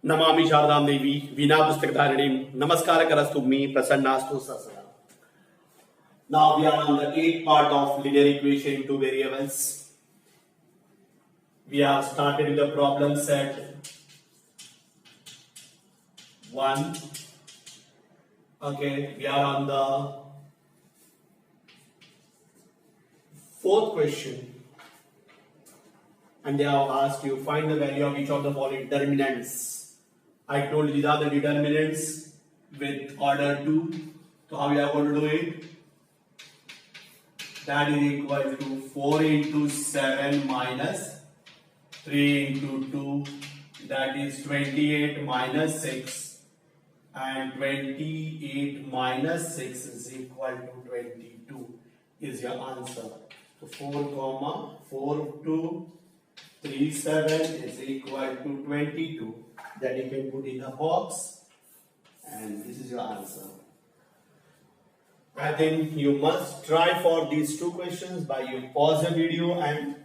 नमामि शारदां देवी वीणा पुस्तकधारिणीं नमस्कारकरस्तु मे प्रसन्नास्तु सदा. Now we are on the eighth part of linear equation into variables. We have started with the problem set 1. Okay, we are on the fourth question, and they have asked you find the value of each of the following determinants. I told you these are the determinants with order 2. So how we are going to do it? That is equal to 4 into 7 minus 3 into 2. That is 28 minus 6. And 28 minus 6 is equal to 22 is your answer. So 4 comma 4 to 3 7 is equal to 22. That you can put in the box, and this is your answer. I think you must try for these two questions by you pause the video and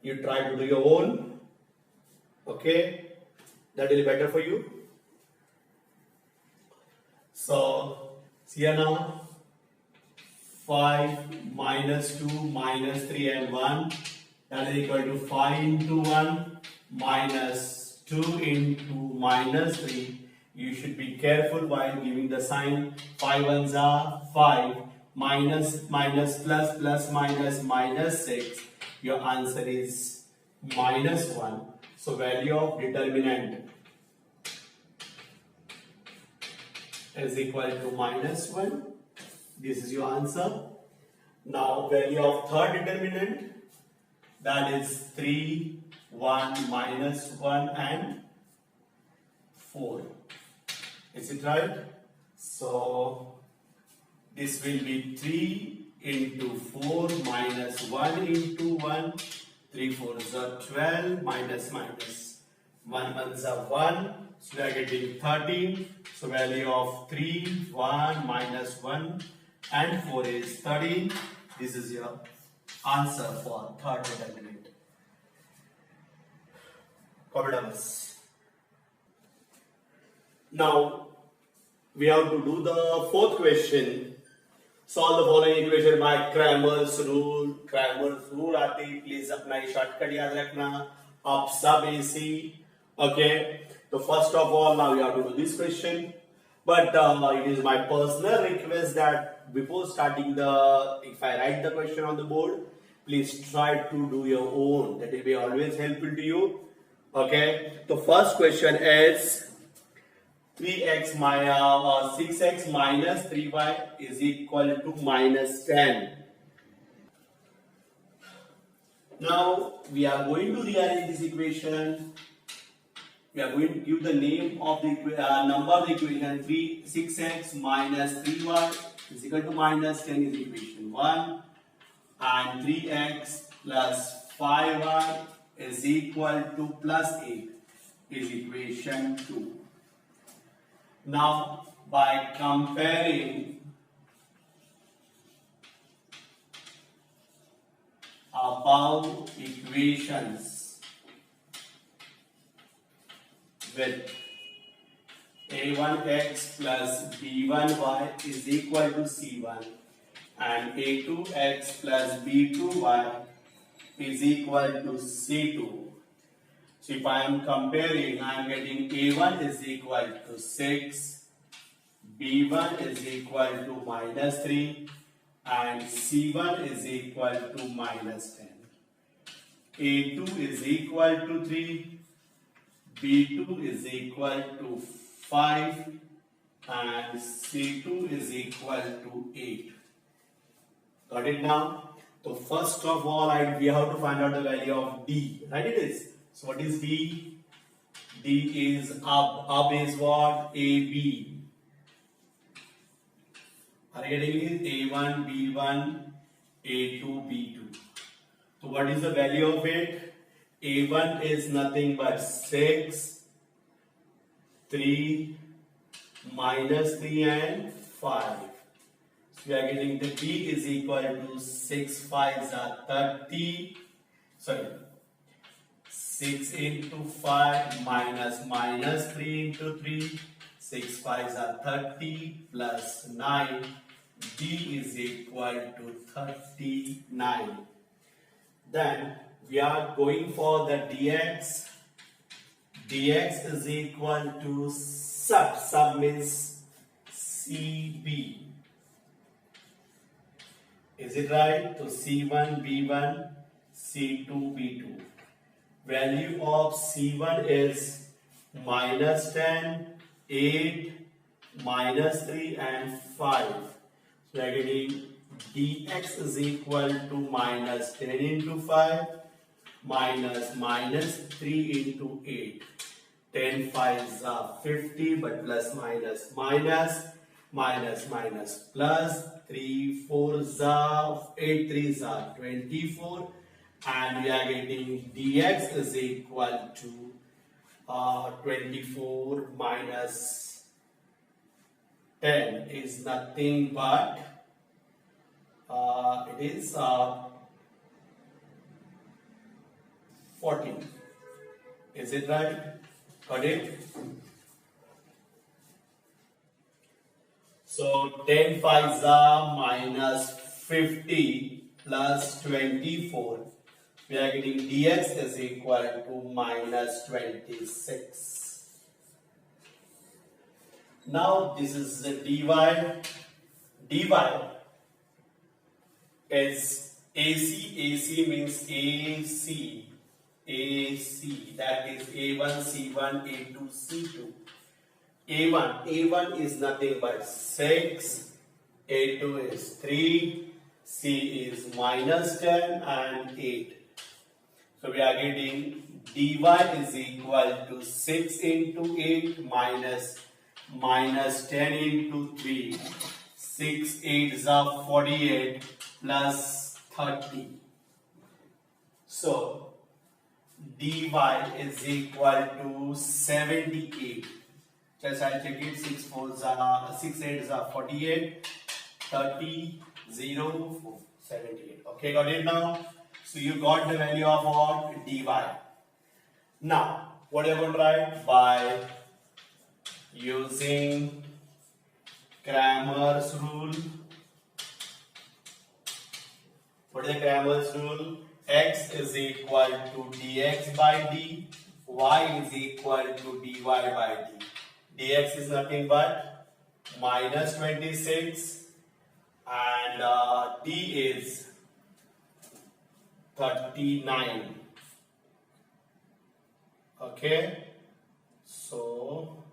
you try to do your own. Okay, that will be better for you. So here now 5 minus 2 minus 3 and 1, that is equal to 5 into 1 minus 2 into minus 3. You should be careful while giving the sign. 5 ones are 5, minus minus plus plus minus minus 6. Your answer is minus 1. So value of determinant is equal to minus 1. This is your answer. Now value of third determinant, that is 3, 1, minus 1 and 4. Is it right? So this will be 3 into 4 minus 1 into 1. 3 4s are 12 minus minus 1 ones are 1. So we are getting 13. So value of 3, 1 minus 1 and 4 is 13. This is your answer for third determinant. Now we have to do the fourth question. Solve the following equation by Cramer's rule. Cramer's rule आती, please अपना ये shortcut याद रखना. Up sub AC. Okay. So first of all, now you have to do this question. But it is my personal request that before starting if I write the question on the board, please try to do your own. That will be always helpful to you. Okay. The first question is 3x minus 6x minus 3y is equal to minus 10. Now we are going to rearrange this equation. We are going to give the name of the number of the equation. 6x minus 3y is equal to minus 10 is equation 1, and 3x plus 5y is equal to plus 8 is equation 2. Now by comparing above equations with a1x plus b1y is equal to c1 and a2x plus b2y is equal to c2. So if I am comparing, I am getting a1 is equal to 6, b1 is equal to minus 3 and c1 is equal to minus 10. a2 is equal to 3, b2 is equal to 5 and c2 is equal to 8. Got it now? So first of all, we have to find out the value of d. Right, it is. So what is d? D is up. Up is what? AB. Are you getting it? A1, B1, A2, B2. So what is the value of it? A1 is nothing but 6, 3, minus 3 and 5. So we are getting the D is equal to 6 5s are 30. Sorry. 6 into 5 minus minus 3 into 3. 6 5s are 30 plus 9. D is equal to 39. Then we are going for the dx. Dx is equal to sub. Sub means CB. Is it right? So C1 B1, C2 B2. Value of C1 is minus 10, 8, minus 3 and 5. So we are getting dx is equal to minus 10 into 5 minus minus 3 into 8. 10 5s are 50, but plus minus minus, minus minus plus, 3 4s are 8 3s are 24, and we are getting dx is equal to 24 minus 10 is nothing but it is 14. Is it right? Got it? So 10 5s are minus 50 plus 24. We are getting dx is equal to minus 26. Now this is the dy. Dy is AC. AC means AC. AC, that is A1, C1, A2, C2. A1 is nothing but 6, A2 is 3, C is minus 10 and 8. So we are getting dy is equal to 6 into 8 minus 10 into 3. 6 8s are 48 plus 30. So dy is equal to 78. Just I'll check it. 6 8s are 48. 30 0 4, 78. Okay, got it now? So you got the value of what? Dy. Now what are you going to write? By using Cramer's rule. What is the Cramer's rule? X is equal to dx by d, y is equal to dy by d. Dx is nothing but minus 26 and d is 39. Okay, so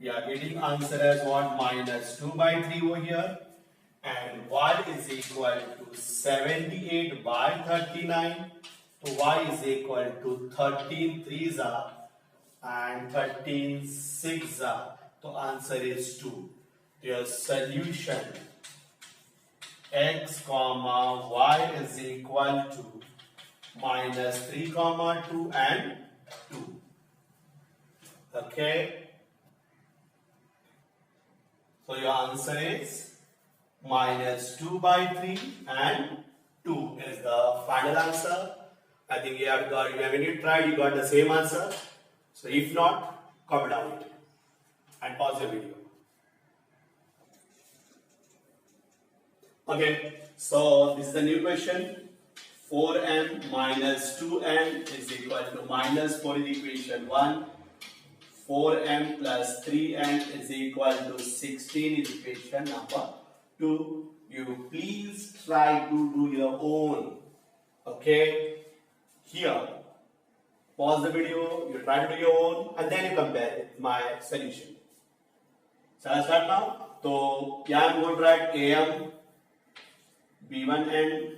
we are getting answer as what? Minus 2 by 3 over here. And y is equal to 78 by 39. So y is equal to 13 3s are and 13 6s are. So answer is 2. Your solution x comma y is equal to minus 3 comma 2 and 2. Okay. So your answer is minus 2 by 3 and 2 is the final answer. I think you have got, when you tried, you got the same answer. So if not, copy down it and pause the video. Okay, so this is the new question. 4m minus 2n is equal to minus 4 is equation 1. 4m plus 3n is equal to 16 is equation number 2. You please try to do your own. Okay, here pause the video, you try to do your own and then you compare my solution. So I'll start now. So here I'm going to write am b1 and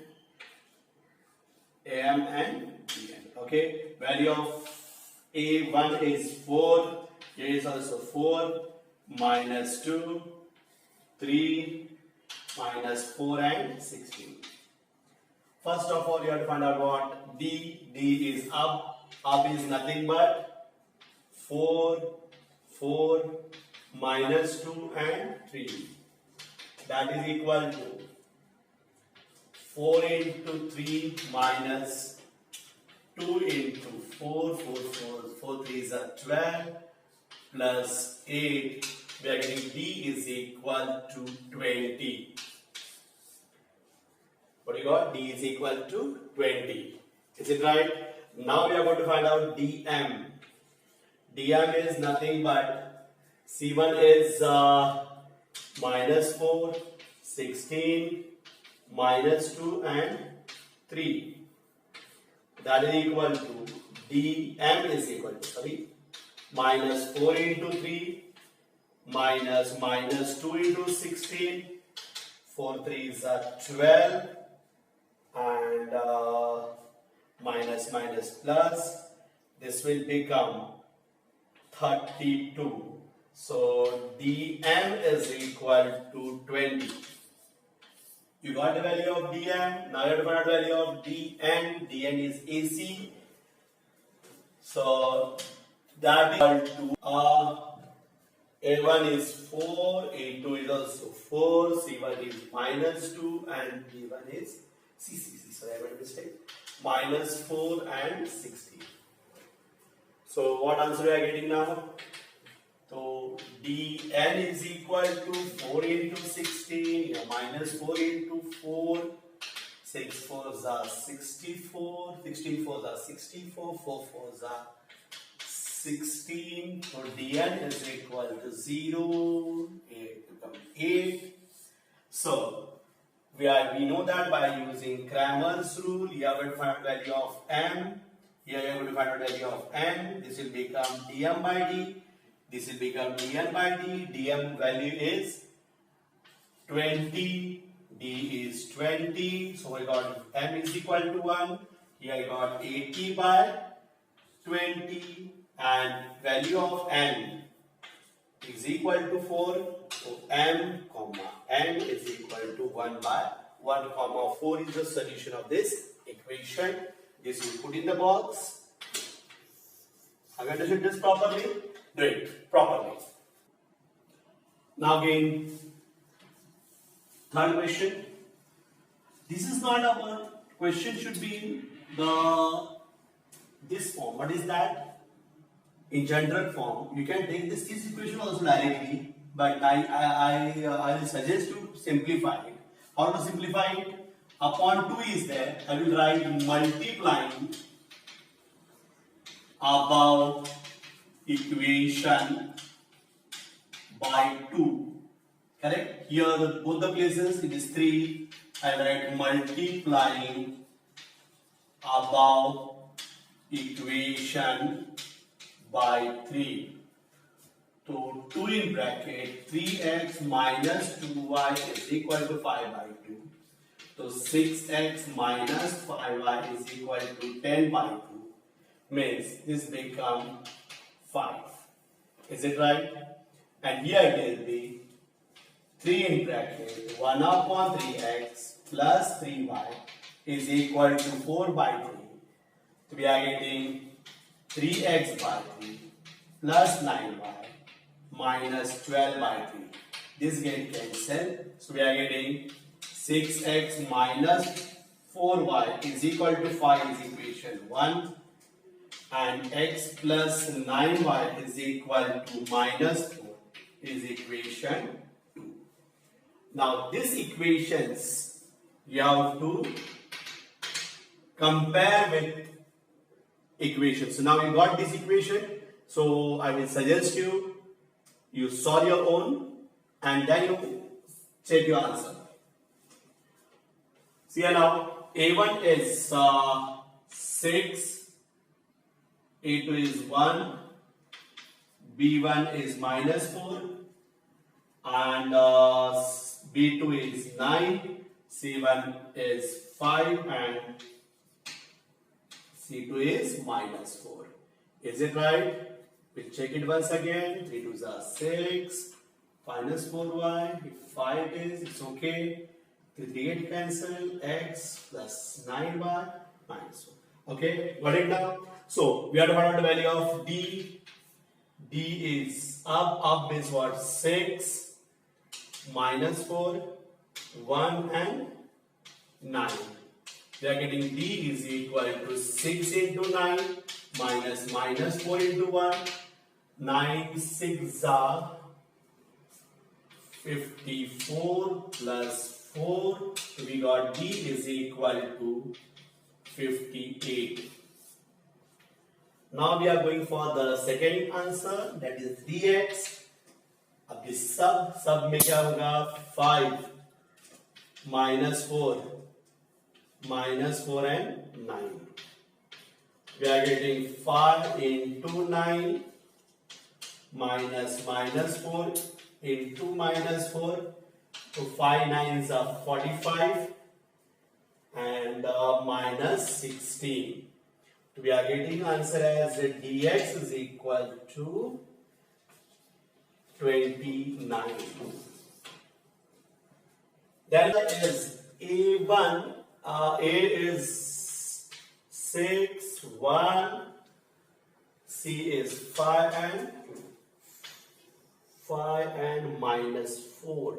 am and bn. Okay, value of a1 is 4, here is also 4, minus 2, 3, minus 4 and 16. First of all, you have to find out what d. D is up. Up is nothing but 4, 4, minus 2 and 3. That is equal to 4 into 3 minus 2 into 4, 4 3s are 12 plus 8. We are getting D is equal to 20. What do you got? D is equal to 20. Is it right? Now we are going to find out dm. dm is nothing but C1 is minus 4, 16, minus 2 and 3. That is equal to dm is equal to, sorry, minus 4 into 3 minus 2 into 16. 4 3s are 12 and minus plus. This will become 32. So dm is equal to 20. You got the value of dm. Now you have to find out the value of dn. dn is AC. So that is equal to A1 is 4, A2 is also 4, C1 is minus 2 and B1 is sorry, I made a mistake, minus 4 and 16. So what answer we are getting now? So dn is equal to 4 into 16, minus 4 into 4, 6 4s are 64, 16 4s are 64, 4 4s are 16. So dn is equal to 0, 8 becomes 8. So we know that by using Cramer's rule, here we are going to find the value of m. Here we are going to find the value of n. This will become dm by d. This will become dn by d. dm value is 20. D is 20. So we got m is equal to 1. Here I got 80 by 20. And value of n is equal to 4. So m comma n is equal to 1 by 1 comma 4 is the solution of this equation. This you put in the box. Have you understood this properly? Do it properly. Now again, third question. This is not our question, should be this form. What is that? In general form, you can take this equation also directly, but I will suggest you simplify it. How to simplify it? Upon 2 is there, I will write multiplying above equation by 2. Correct? Here both the places it is 3. I write multiplying above equation by 3. So 2 in bracket 3x minus 2y is equal to 5 by 2. So 6x minus 5y is equal to 10 by 2. Means this becomes 5. Is it right? And here it will be 3 in bracket 1 upon 3x plus 3y is equal to 4 by 3. So we are getting 3x by 3 plus 9y minus 12 by 3. This get cancelled. So we are getting 6x minus 4y is equal to 5 is equation 1. And x plus 9y is equal to minus 4 is equation 2. Now these equations you have to compare with equation. So now we got this equation. So I will suggest you solve your own and then you check your answer. See here now, A1 is 6, A2 is 1, B1 is minus 4, and B2 is 9, C1 is 5, and C2 is minus 4. Is it right? We'll check it once again. 3 2s are 6, minus 4y. If 5 is, it's okay. 3 get cancel, x plus 9y minus 4. Okay, got it now? So, we have to find out the value of D. D is up means what? 6, minus 4, 1 and 9. We are getting D is equal to 6 into 9 minus 4 into 1. 9 6 are 54 plus 4. So we got D is equal to 58. Now we are going for the second answer, that is dx. अब इस सब में क्या होगा 5 -4 and 9. We are getting 5 into 9 minus 4 into -4. So 5 9s are 45 and minus 16. We are getting answer as dx is equal to 29. Then is A1. A is 6, 1. C is 5 and minus 4.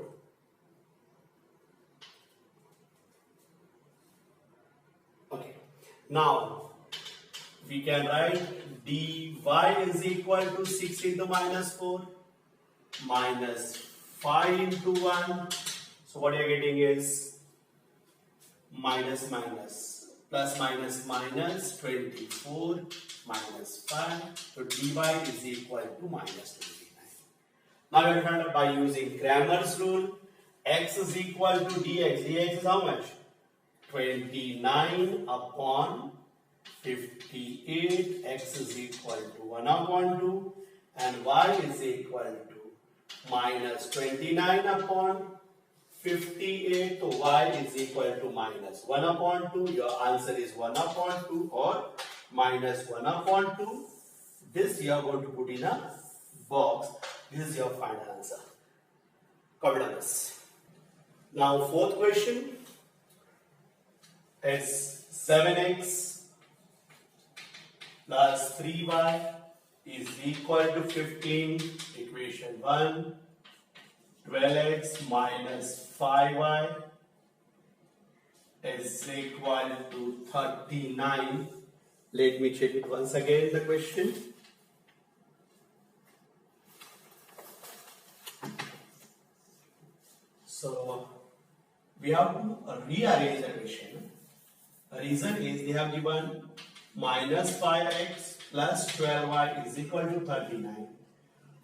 Okay. Now we can write dy is equal to 6 into -4 minus 5 into 1. So what you are getting is minus plus minus 24 minus 5. So dy is equal to minus 29. Now we will find out by using Cramer's rule. X is equal to dx. Dx is how much? 29 upon 58. X is equal to 1 upon 2 and y is equal to minus 29 upon 58. So y is equal to minus 1 upon 2. Your answer is 1 upon 2 or minus 1 upon 2. This you are going to put in a box. This is your final answer. Comment on this. Now fourth question is 7x plus 3y is equal to 15. Equation 1. 12x minus 5y is equal to 39. Let me check it once again, the question. So we have to rearrange the question. The reason is they have given minus 5x plus 12y is equal to 39.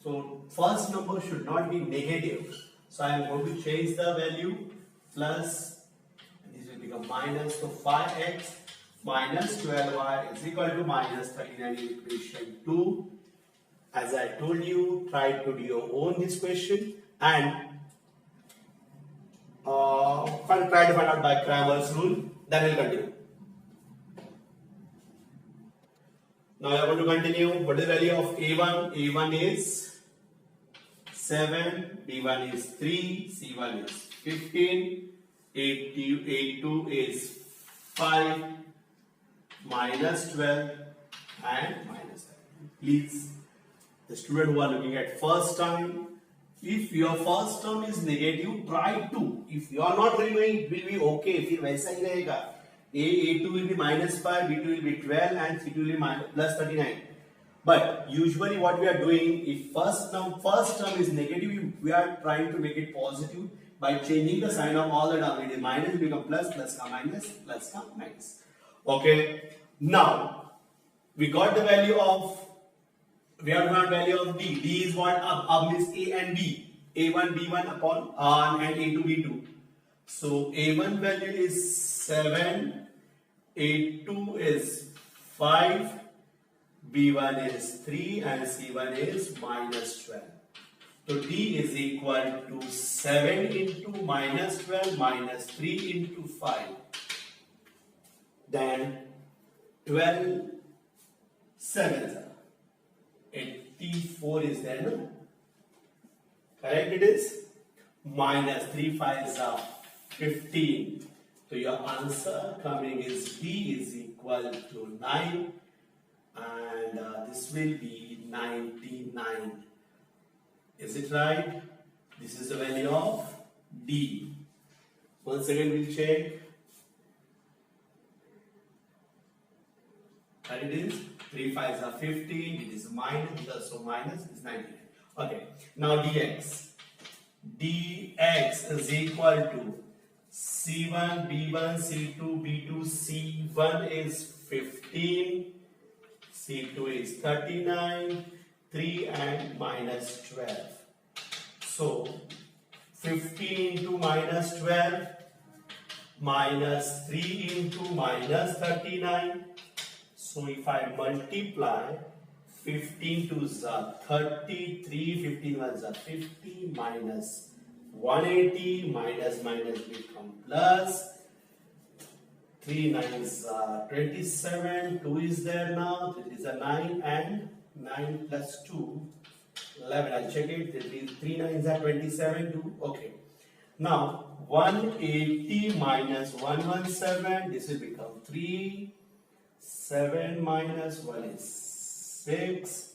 So first number should not be negative. So I am going to change the value plus, this will become minus. So 5x minus 12y is equal to minus 39 in equation 2. As I told you, try to do your own this question and try to find out by Cramer's rule. Then we'll continue. Now we are going to continue. What is the value of A1? A1 is 7, B1 is 3, C1 is 15, A2 is 5, minus 12 and minus 7. Please, the student who are looking at first time, if your first term is negative, try to. If you are not removing, it will be okay. फिर वैसा ही रहेगा. A2 will be minus 5, B2 will be 12 and C2 will be plus 39. But usually what we are doing, if first term is negative, we are trying to make it positive by changing the sign of all the terms. It is minus, it become plus, plus come minus, plus come minus. Okay. Now we got the value of, we have found value of D. D is what? Up means A and B. A1 B1 upon R and A2 B2. So A1 value is 7, A2 is 5, B1 is 3 and C1 is minus 12. So D is equal to 7 into minus 12 minus 3 into 5. Then 12 7 84 is there, no? Correct it is? Minus 3 5s are 15. So your answer coming is D is equal to 9 and this will be 99. Is it right? This is the value of D. Once again we'll check. And it is 3 5s are 15. It is minus, so minus is 99. Okay. Now dx. Dx is equal to C1, B1, C2, B2, C1 is 15, C2 is 39, 3 and minus 12. So 15 into minus 12 minus 3 into minus 39. So if I multiply 15 to the 33, 15 ones are 50 minus 180 minus become plus 3 nines are 27, 2 is there now, there is a 9 and 9 plus 2, 11. I'll check it. 3 nines are 27, 2. Okay. Now 180 minus 117, this will become 3. 7 minus 1 is 6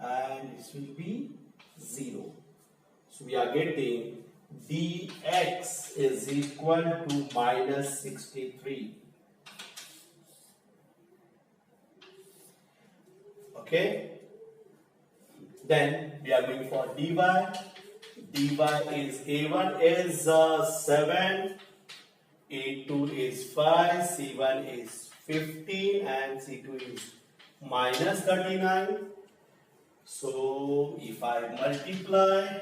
and this will be 0. So we are getting dx is equal to minus 63. Okay. Then we are going for dy. dy is a1 is 7, a2 is 5, c1 is 15 and c2 is minus 39. So if I multiply,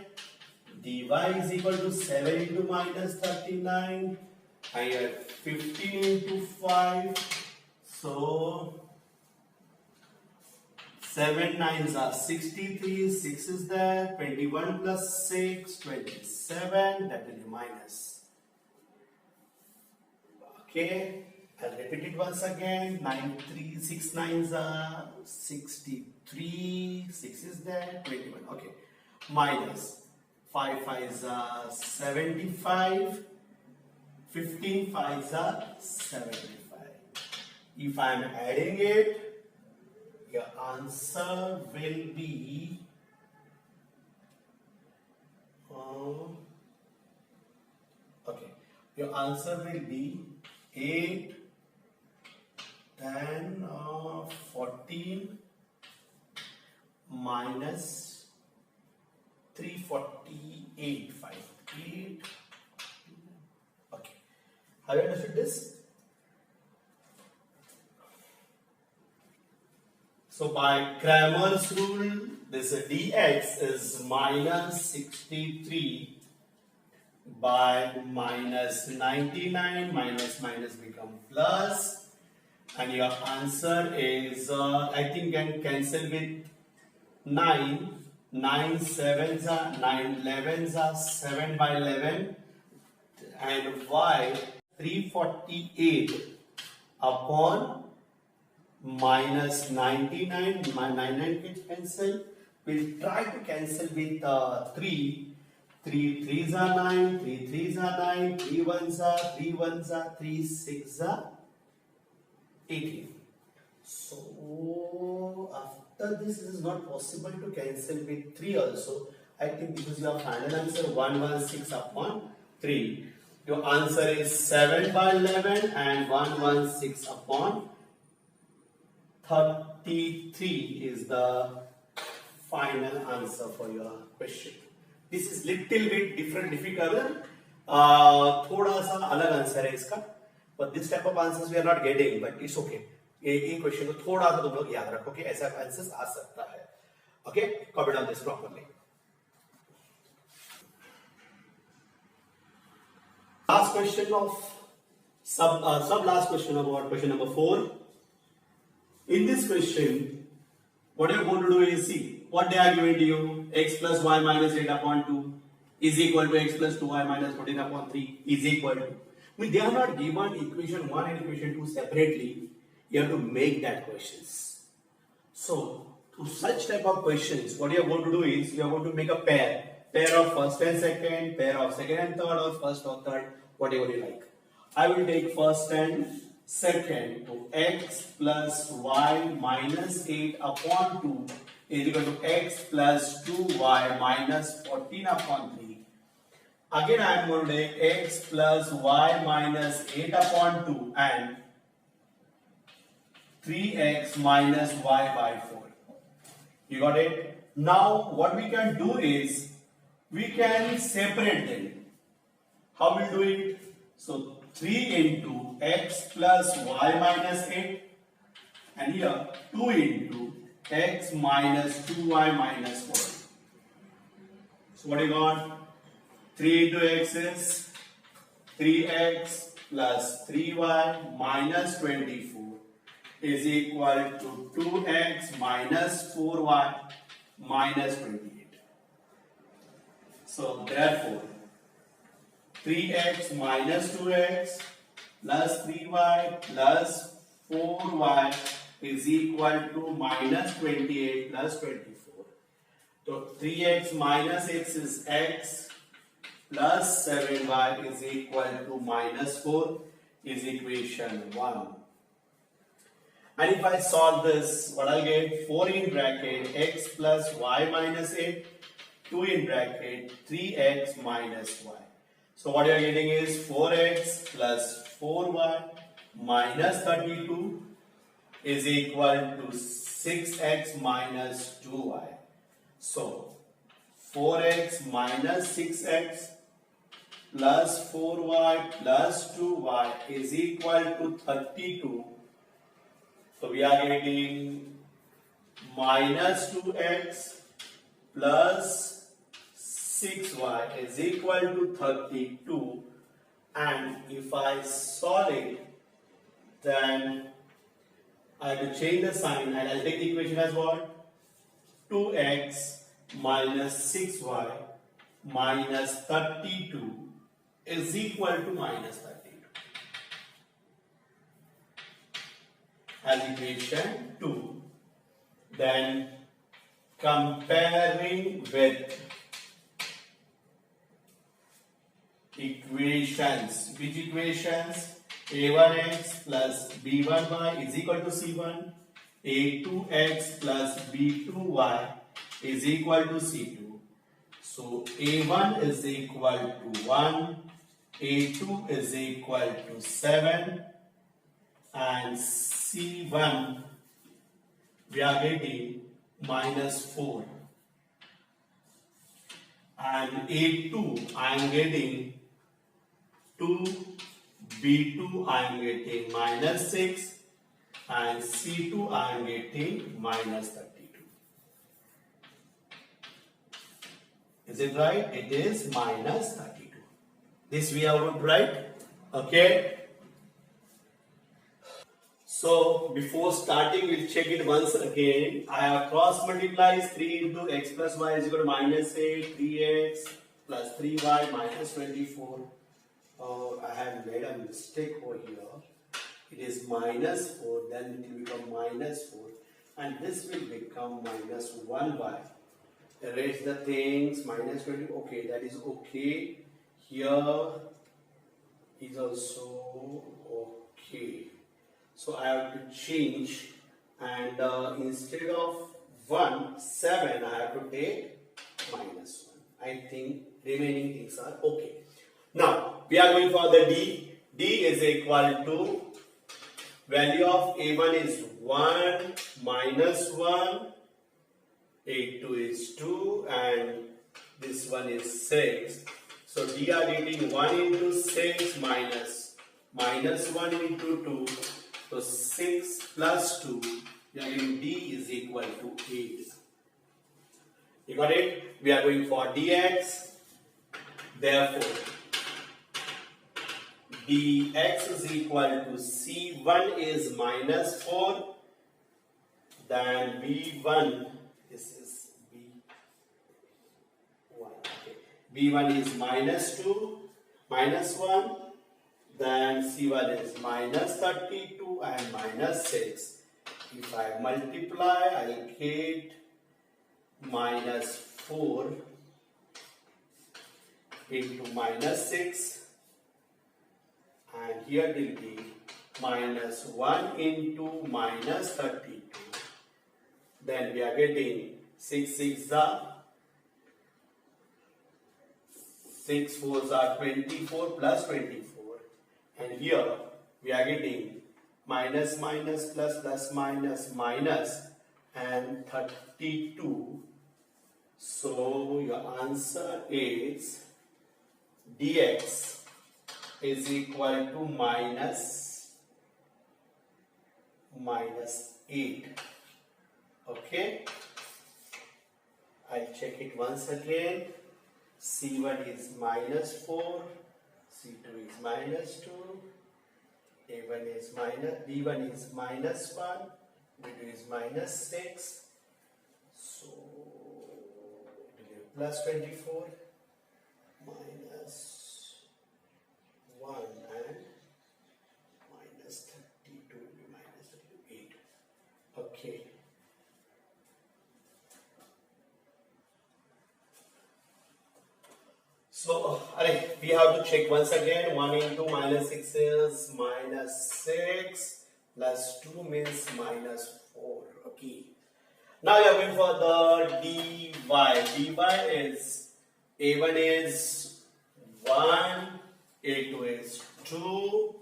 dy is equal to 7 into minus 39. I have 15 into 5. So 7 nines are 63, 6 is there, 21 plus 6, 27, that will be minus. Okay, I'll repeat it once again. 6 nines are 63, 6 is there, 21, okay, minus 5 fives are 75, 15 fives are 75. If I am adding it, your answer will be okay. Your answer will be 8, 10, 14 minus 348. 58. Okay. Have you understood this? So by Cramer's rule, this dx is minus 63 by minus 99, minus become plus, and your answer is I think can cancel with 9. 9 sevens are 9 11s are 7 by 11, and y 348 upon minus 99, my 99 gets cancelled. We'll try to cancel with 3. 3 3s are 9, 3 3s are 9, 3 1s are 3 1s are 3 6 are 18. So after this is not possible to cancel with 3 also. I think this is your final answer, 116 upon 3. Your answer is 7 by 11 and 116 upon 33 is the final answer for your question. This is little bit difficult. थोड़ा सा अलग answer है इसका, but this type of answers we are not getting, but it's okay. ये question को थोड़ा सा तुम लोग याद रखो कि ऐसा आंसर्स आ सकता है. Okay, copy down this properly. Last question of sub last question about question number 4. In this question, what you are going to do is see what they are giving to you. X plus y minus 8 upon 2 is equal to x plus 2y minus 14 upon 3 is equal to. I mean, they are not given equation 1 and equation 2 separately. You have to make that questions. So, to such type of questions, what you are going to do is you are going to make a pair of first and second, pair of second and third, or first or third, whatever you like. I will take first and second to x plus y minus 8 upon 2 is equal to x plus 2y minus 14 upon 3. Again I am going to take x plus y minus 8 upon 2 and 3x minus y by 4. You got it? Now what we can do is we can separate them. How we'll do it? So 3 into x plus y minus 8, and here 2 into x minus 2y minus 4. So what you got? 3 into x is 3x plus 3y minus 24 is equal to 2x minus 4y minus 28. So therefore 3x minus 2x plus 3y plus 4y is equal to minus 28 plus 24. So 3x minus x is x plus 7y is equal to minus 4 is equation 1. And if I solve this, what I'll get? 4 in bracket x plus y minus 8, 2 in bracket 3x minus y. So what you are getting is 4x plus 4y minus 32 is equal to 6x minus 2y. So 4x minus 6x plus 4y plus 2y is equal to 32. So we are getting minus 2x plus 6y is equal to 32, and if I solve it, then I have to change the sign and I'll take the equation as what? 2x minus 6y minus 32 is equal to minus 32 as equation 2. Then comparing with equations, which equations? a1x plus b1y is equal to c1, a2x plus b2y is equal to c2. So a1 is equal to 1, a2 is equal to 7, and c1 we are getting minus 4, and a2 I am getting 2, b2 I am getting minus 6, and c2 I am getting minus 32. Is it right? It is minus 32. This we have to write. Okay. So before starting, we'll check it once again. I have cross multiplies 3 into x plus y is equal to minus 8, 3x plus 3y minus 24. I have made a mistake over here. It is minus 4, then it will become minus 4, and this will become minus 1y. Erase the things, minus 20, okay, that is okay. Here is also okay. So I have to change, and instead of 1, 7, I have to take minus 1. I think remaining things are okay. Now, we are going for the D. D is equal to, value of A1 is 1 minus 1, A2 is 2, and this one is 6. So D are getting 1 into 6 minus 1 into 2. So 6 plus 2, we are getting D is equal to 8. You got it? We are going for dx. Therefore, dx is equal to C1 is minus 4, then B1, this is B1, okay. B1 is minus 2, minus 1, then C1 is minus 32 and minus 6. If I multiply, I will get minus 4 into minus 6. And here will be minus 1 into minus 32. Then we are getting 6 6 are 6 4s are 24 plus 24. And here we are getting minus minus plus plus minus minus and 32. So your answer is dx is equal to minus 8. Okay, I'll check it once again. C1 is minus 4, C2 is minus 2, A1 is minus, B1 is minus 1, B2 is minus 6. So it will be plus 24 minus 1 and minus 32 will be minus 8. Okay. So we have to check once again. 1 into minus 6 is minus 6 plus 2 means minus 4. Okay. Now we are going for the dy. dy is a1 is 1, a2 is 2,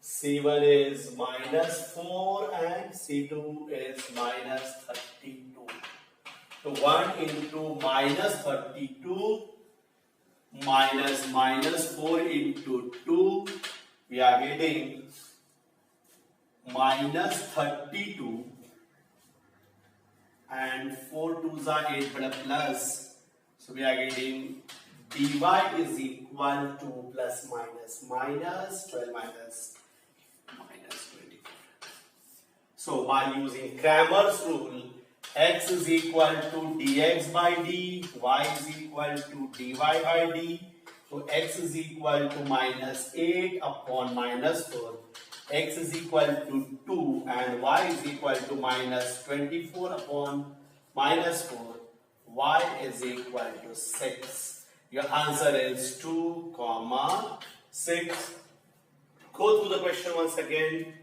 c1 is minus 4 and c2 is minus 32. So 1 into minus 32 minus minus 4 into 2, we are getting minus 32 and 4 2s are 8 but a plus, so we are getting dy is equal to plus minus minus 12 minus minus 24. So by using Cramer's rule, x is equal to dx by d, y is equal to dy by d. So x is equal to minus 8 upon minus 4. X is equal to 2 and y is equal to minus 24 upon minus 4. Y is equal to 6. Your answer is 2, 6. Go through the question once again.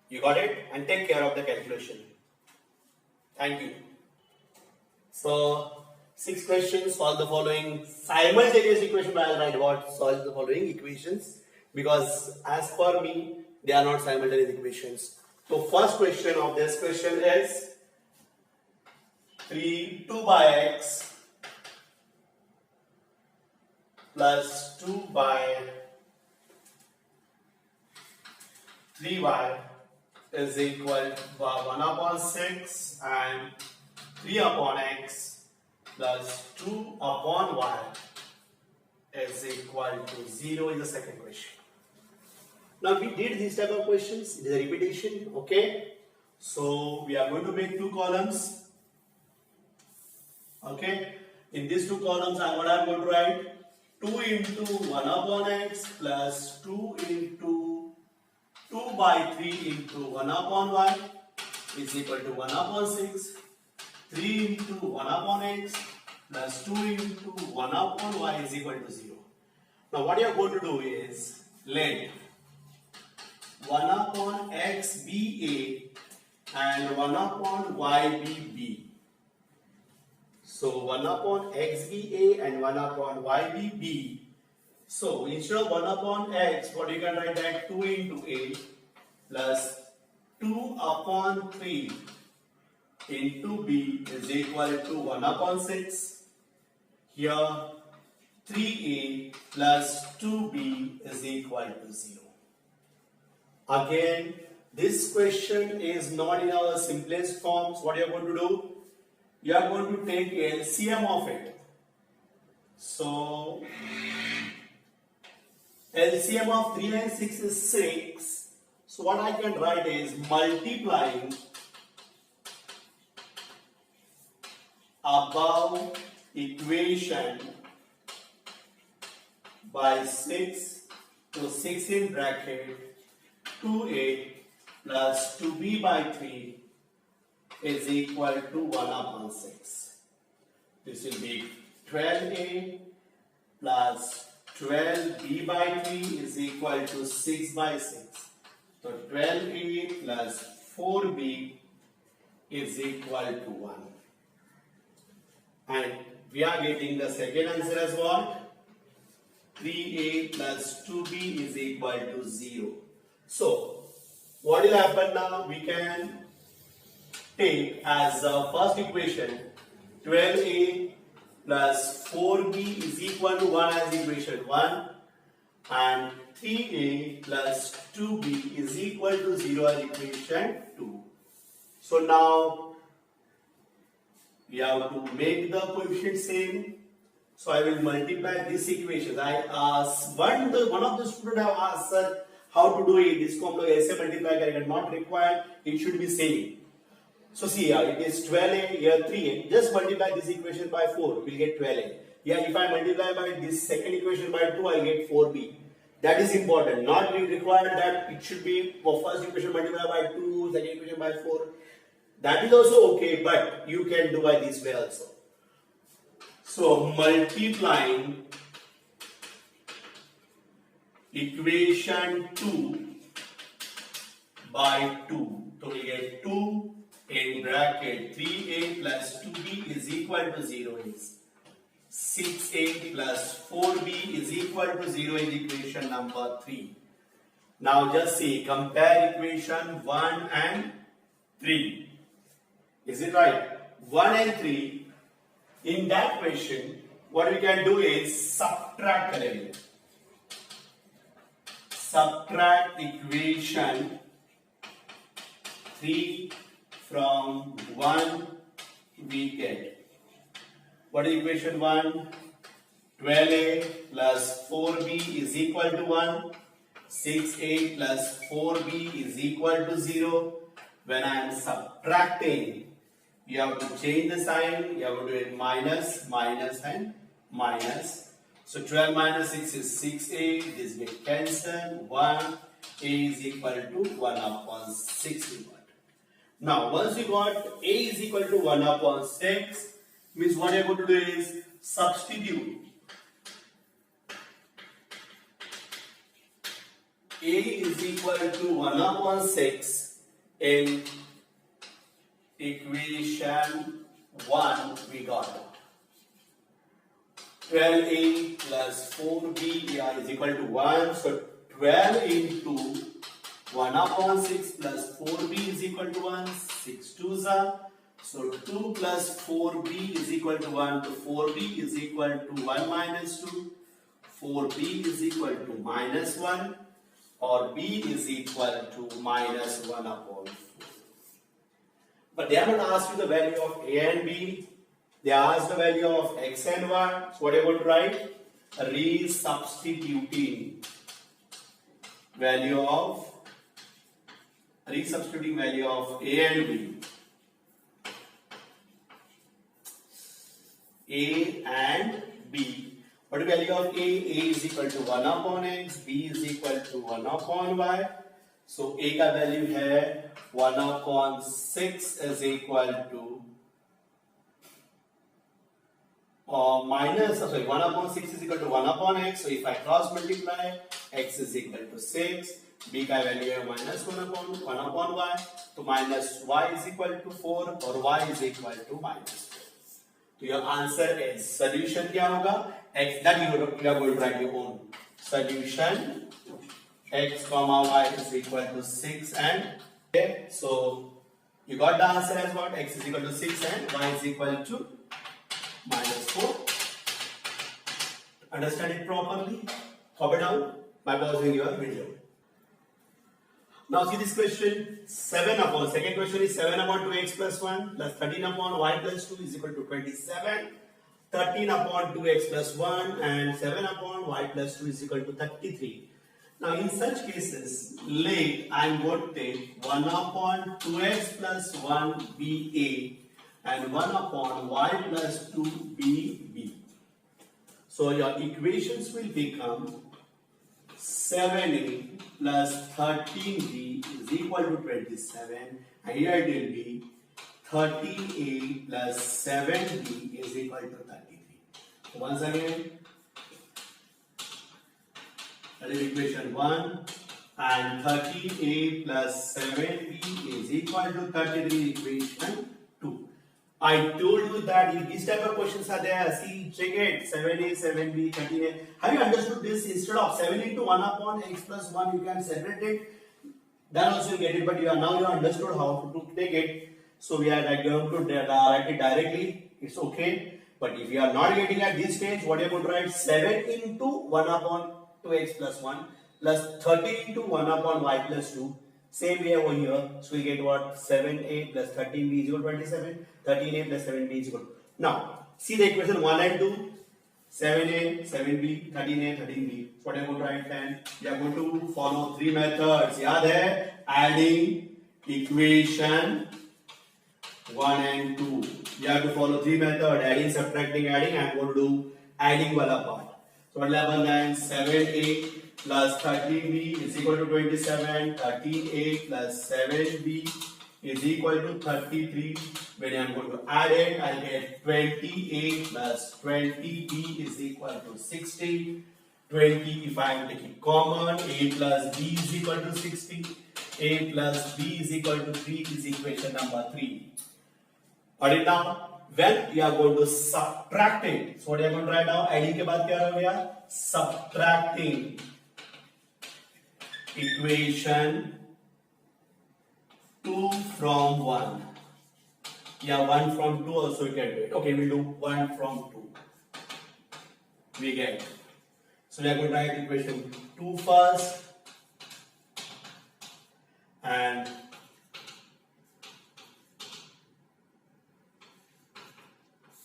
You got it? And take care of the calculation. Thank you. So, 6 questions, solve the following simultaneous equation. I'll write about solve the following equations because as per me, they are not simultaneous equations. So, first question of this question is 2 by x plus 2 by 3y is equal to 1 upon 6 and 3 upon x plus 2 upon y is equal to 0 is the second question. Now we did these type of questions, it is a repetition, okay? So we are going to make 2 columns, okay? In these 2 columns, what I am going to write? 2 into 1 upon x plus 2 into 2 by 3 into 1 upon y is equal to 1 upon 6. 3 into 1 upon x plus 2 into 1 upon y is equal to 0. Now what you are going to do is let 1 upon x be a and 1 upon y be b. So 1 upon x be a and 1 upon y be b. So instead of 1 upon x, what you can write that 2 into a plus 2 upon 3 into b is equal to 1 upon 6. Here 3a plus 2b is equal to 0. Again, this question is not in our simplest forms. What you are going to do? You are going to take LCM of it. So LCM of 3 and 6 is 6. So what I can write is multiplying above equation by 6. So 6 in bracket 2a plus 2b by 3 is equal to 1 upon 6. This will be 12a plus 12b by 3 is equal to 6 by 6. So 12a plus 4b is equal to 1. And we are getting the second answer as what? 3a plus 2b is equal to 0. So what will happen now? We can take as first equation 12a plus 4b is equal to 1 as equation 1 and 3a plus 2b is equal to 0 as equation 2. So now we have to make the coefficient same. So I will multiply this equation. I asked one of the students have asked, sir, how to do it? This हम लोग ऐसे multiply करेंगे, not required. It should be same. So see here, it is 12a, here 3a. Just multiply this equation by 4, we'll get 12a. Here if I multiply by this second equation by 2, I'll get 4b. That is important. Not required that it should be for first equation multiplied by 2, second equation by 4. That is also okay, but you can do by this way also. So multiplying equation 2 by 2, so we get 2 in bracket 3a plus 2b is equal to 0 is 6a plus 4b is equal to 0 is equation number 3. Now just see, compare equation 1 and 3. Is it right? 1 and 3. In that question, what we can do is subtract करेंगे. Subtract equation 3 from 1 we get. What is equation 1? 12a plus 4b is equal to 1. 6a plus 4b is equal to 0. When I am subtracting, you have to change the sign. You have to do it minus, minus and minus. So 12 minus 6 is 6a. This get cancelled. 1a is equal to 1 upon 6 we got. Now once we got a is equal to 1 upon 6, means what you're going to do is substitute a is equal to 1 upon 6 in equation 1 we got 12a plus 4b is equal to 1. So 12 into 1 upon 6 plus 4b is equal to 1. 6 2s are. So 2 plus 4b is equal to 1. So 4b is equal to 1 minus 2. 4b is equal to minus 1. Or b is equal to minus 1 upon 4. But they haven't asked you the value of a and b. They asked the value of x and y. So what are you going to write? Resubstituting value of a and b. A and b. What is the value of a? A is equal to 1 upon x. B is equal to 1 upon y. So a का value है 1 upon 6 is equal to minus 1 upon 6 is equal to 1 upon x. So if I cross multiply, x is equal to 6. B का value है minus 1 upon y. So minus y is equal to 4 or y is equal to minus 4. So your answer is solution क्या होगा? X that you are going to write your own solution. X comma y is equal to 6 and okay. So you got the answer as what? X is equal to 6 and y is equal to minus 4. Understand it properly? Copy down by pausing your video. Now see this question, 7 upon, second question is 7 upon 2x plus 1 plus 13 upon y plus 2 is equal to 27. 13 upon 2x plus 1 and 7 upon y plus 2 is equal to 33. Now in such cases, I am going to take 1 upon 2x plus 1 be a and 1 upon y plus 2 be b. So your equations will become 7a plus 13b is equal to 27 and here it will be 30a plus 7b is equal to 33. So once again, that is equation 1 and 30a plus 7b is equal to 33 equation 2. I told you that if these type of questions are there, see, check it, 7a, 7b, 13a. Have you understood this? Instead of 7 into 1 upon x plus 1, you can separate it. then also you get it, but you understood how to take it. So we are going to write it directly. It's okay. But if you are not getting at this stage, what you are going to write? 7 into 1 upon 2x plus 1 plus 13 into 1 upon y plus 2. Same way over here. So we get what? 7a plus 13b is equal to 27. 13a plus 7b is equal to. Now, see the equation 1 and 2. 7a, 7b, 13a, 13b. So what are you going to write then? We are going to follow three methods. Yaad hai? Adding equation 1 and 2. You have to follow three methods: adding, subtracting, adding. I am going to do adding wala part. So what will happen then? 7a plus 13b is equal to 27. 13a plus 7b is equal to 33. When I am going to add it, I get 28 plus 20b is equal to 60. 20, if I am taking common, a plus b is equal to 60. A plus b is equal to 3 is equation number 3. Got it now? When you are going to subtract it, so what you are going to write now? Adding के बाद क्या होगा? Subtracting equation 2 from 1. Yeah, 1 from 2 also you can do it. Okay, we'll do 1 from 2. We get. So we are going to write equation 2 first. And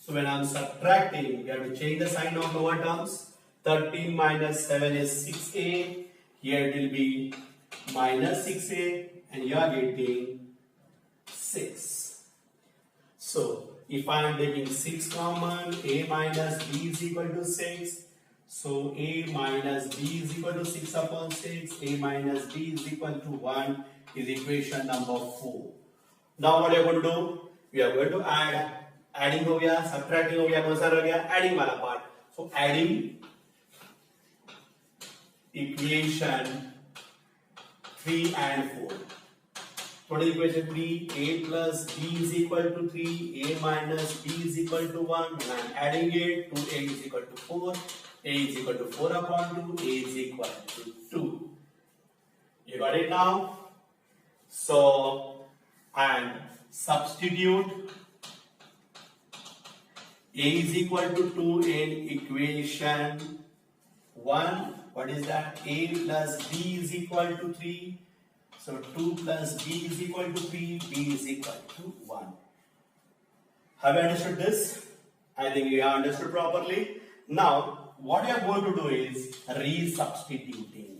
so when I am subtracting, we have to change the sign of lower terms. 13 minus 7 is 6a. Here it will be minus 6a. And you are getting 6. So if I am taking 6 common, a minus b is equal to 6. So a minus b is equal to 6 upon 6. A minus b is equal to 1 is equation number 4. Now what are you going to do? We are going to add. Adding हो गया, subtracting हो गया, कौन सा रह गया? Adding वाला part. So adding equation 3 and 4. What is equation 3? A plus b is equal to 3. A minus b is equal to 1. When I am adding it, 2a is equal to 4. A is equal to 4 upon 2. A is equal to 2. You got it now? So, and substitute a is equal to 2 in equation 1. What is that? A plus b is equal to 3. So 2 plus b is equal to 3. B is equal to 1. Have you understood this? I think you have understood properly. Now, what you are going to do is resubstituting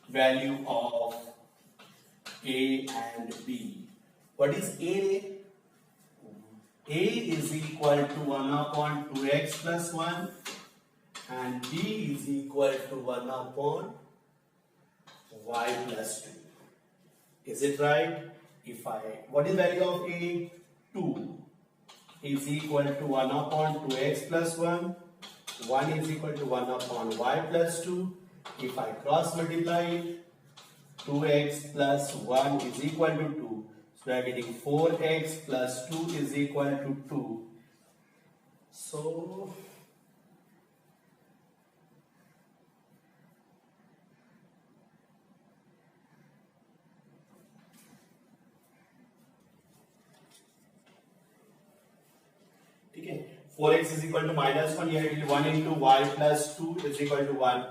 value of a and b. What is A? A is equal to 1 upon 2x plus 1 and B is equal to 1 upon y plus 2. Is it right? What is the value of A? 2 is equal to 1 upon 2x plus 1. 1 is equal to 1 upon y plus 2. If I cross multiply it, 2x plus 1 is equal to 2. So we are getting 4x plus 2 is equal to 2. So okay, 4x is equal to minus 1. Here it will be 1 into y plus 2 is equal to 1.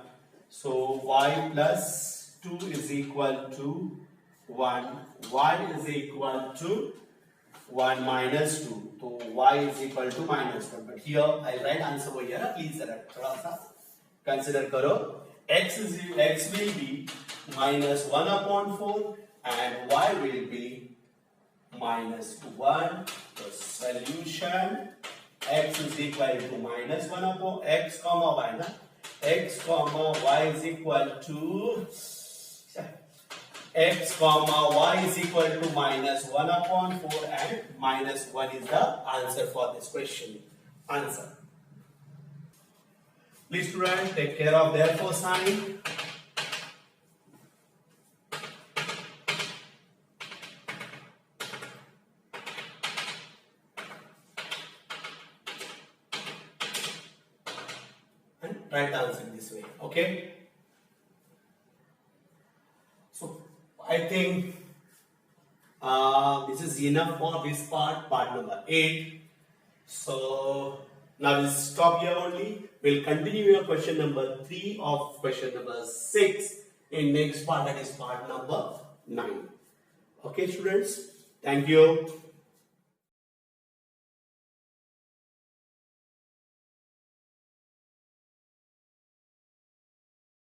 So y plus 2 is equal to 1. Y is equal to 1 minus 2. So y is equal to minus 1. But here I write answer over here. Please थोड़ा सा consider करो. X will be minus 1 upon 4 and y will be minus 1. The solution x is equal to minus 1 upon x comma y. X comma y is equal to x comma y is equal to minus 1 upon 4 and minus 1 is the answer for this question. Answer. Please students take care of therefore sign. And write the answer this way. Okay. I think this is enough for this part number 8. So now we'll stop here only. We'll continue your question number 3 of question number 6 in next part, that is part number 9. Okay, students. Thank you.